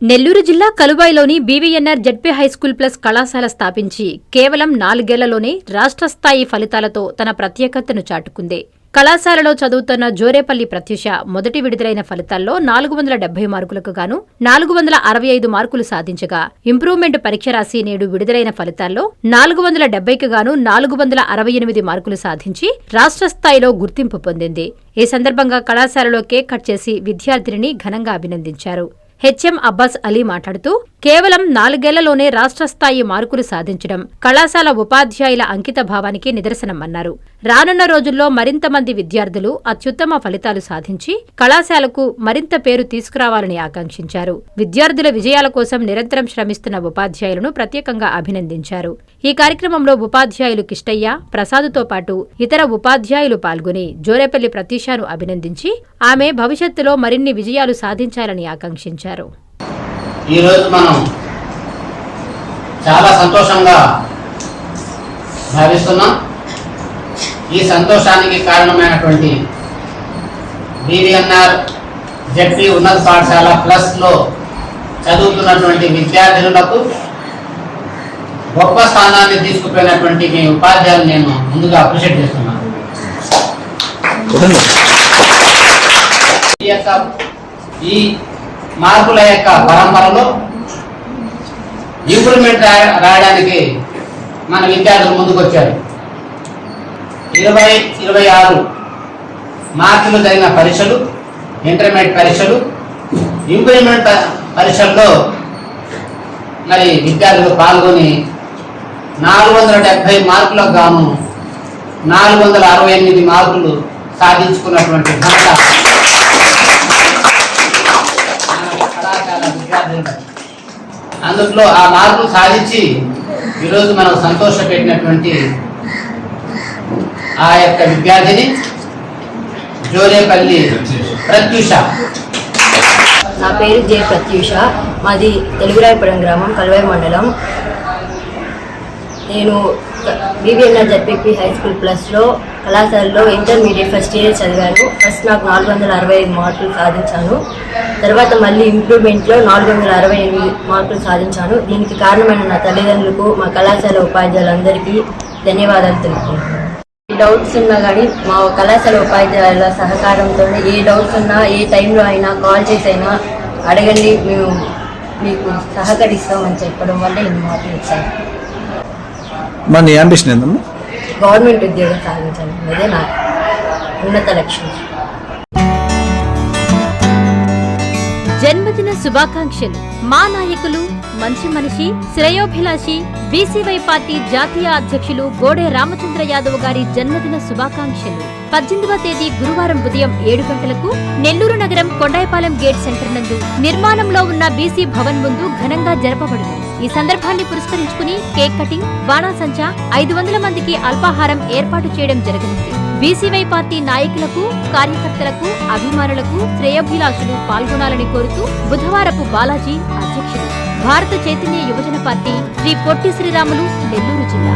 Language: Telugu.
నెల్లూరు జిల్లా కలువాయిలోని బీవీఎన్ఆర్ జెడ్పీ హైస్కూల్ ప్లస్ కళాశాల స్థాపించి కేవలం 4 ఏళ్లలోనే రాష్ట్ర స్థాయి ఫలితాలతో తన ప్రత్యేకతను చాటుకుంది. కళాశాలలో చదువుతున్న జోరేపల్లి ప్రత్యూష మొదటి విడుదలైన ఫలితాల్లో 470 మార్కులకు గాను 465 మార్కులు సాధించగా, ఇంప్రూవ్మెంట్ పరీక్ష రాసి నేడు విడుదలైన ఫలితాల్లో 470కి గాను 468 మార్కులు సాధించి రాష్ట్ర స్థాయిలో గుర్తింపు పొందింది. ఈ సందర్భంగా కళాశాలలో కేక్ కట్ చేసి విద్యార్థినిని ఘనంగా అభినందించారు. హెచ్ఎం అబ్బాస్ అలీ మాట్లాడుతూ, కేవలం 4 ఏళ్లలోనే రాష్ట్ర స్థాయి మార్కులు సాధించడం కళాశాల ఉపాధ్యాయుల అంకిత భావానికి నిదర్శనమన్నారు. రానున్న రోజుల్లో మరింత మంది విద్యార్థులు అత్యుత్తమ ఫలితాలు సాధించి కళాశాలకు మరింత పేరు తీసుకురావాలని ఆకాంక్షించారు. విద్యార్థుల విజయాల కోసం నిరంతరం శ్రమిస్తున్న ఉపాధ్యాయులను ప్రత్యేకంగా అభినందించారు. ఈ కార్యక్రమంలో ఉపాధ్యాయులు కిష్టయ్య, ప్రసాదుతో పాటు ఇతర ఉపాధ్యాయులు పాల్గొని జోరేపల్లి ప్రత్యూషను అభినందించి ఆమె భవిష్యత్తులో మరిన్ని విజయాలు సాధించాలని ఆకాంక్షించారు. ఈరోజు మనం చాలా సంతోషంగా భావిస్తున్నాం. ఈ సంతోషానికి కారణమైనటువంటి బీవీఎన్ఆర్ జెడ్పీ ఉన్నత పాఠశాల ప్లస్లో చదువుతున్నటువంటి విద్యార్థులకు గొప్ప స్థానాన్ని తీసుకుపోయినటువంటి మీ ఉపాధ్యాయులు నేను ముందుగా అప్రిషియేట్ చేస్తున్నాను. ఈ మార్కుల యొక్క పరంపరలో ఇంప్రూవ్మెంట్ రాయడానికి మన విద్యార్థులు ముందుకు వచ్చారు. 20-26 మార్కులు జరిగిన పరీక్షలు, ఇంటర్మీడియట్ పరీక్షలు, ఇంప్రూవ్మెంట్ పరీక్షల్లో మరి విద్యార్థులు పాల్గొని 470 మార్కులకు గాను 468 మార్కులు సాధించుకున్నటువంటి ఘనత అందులో ఆ మార్కులు సాధించి ఈరోజు మనం సంతోష పెట్టినటువంటి ఆ యొక్క విద్యార్థిని జోరేపల్లి ప్రత్యూష. నా పేరు జే ప్రత్యూష. మాది తెలుగురాయపురం గ్రామం, కలువాయి మండలం. నేను బీవీఎన్ఆర్ జెడ్పీ హై స్కూల్ ప్లస్లో కళాశాలలో ఇంటర్మీడియట్ ఫస్ట్ ఇయర్ చదివాను. ఫస్ట్ నాకు 465 మార్కులు సాధించాను. తర్వాత మళ్ళీ ఇంప్రూవ్మెంట్లో 468 మార్కులు సాధించాను. దీనికి కారణమైన నా తల్లిదండ్రులకు, మా కళాశాల ఉపాధ్యాయులందరికీ ధన్యవాదాలు తెలుపుకుంటున్నాను. డౌట్స్ ఉన్నా కానీ మా కళాశాల ఉపాధ్యాయుల సహకారంతో ఏ డౌట్స్ ఉన్నా ఏ టైంలో అయినా కాల్ చేసి అయినా అడగండి, మేము మీకు సహకరిస్తామని చెప్పడం వల్ల ఇన్ని మార్కులు వచ్చాయి. మన అంబిషన్ ఏందమ్మా? గవర్నమెంట్ ఉద్యోగం సాధించాలి, అదే నా ఉన్నత లక్ష్యం. జన్మదిన శుభాకాంక్షలు. మా నాయకులు, మంచి మనిషి, శ్రేయోభిలాషి, బీసీవై పార్టీ జాతీయ అధ్యక్షులు గోడే రామచంద్ర యాదవ్ గారి జన్మదిన శుభాకాంక్షలు. 18వ తేదీ గురువారం ఉదయం 7 గంటలకు నెల్లూరు నగరం కొండాయిపాలెం గేట్ సెంటర్ నందు నిర్మాణంలో ఉన్న బీసీ భవన్ ముందు ఘనంగా జరపబడును. ఈ సందర్భాన్ని పురస్కరించుకుని కేక్ కటింగ్, బాణాసంచా, 500 మందికి అల్పాహారం ఏర్పాటు చేయడం జరగనుంది. బీసీవై పార్టీ నాయకులకు, కార్యకర్తలకు, అభిమానులకు, శ్రేయోభిలాషులు పాల్గొనాలని కోరుతూ బుధవారపు బాలాజీ, అధ్యక్షుడు, భారత చైతన్య యువజన పార్టీ, శ్రీ పొట్టి శ్రీరాములు, నెల్లూరు జిల్లా.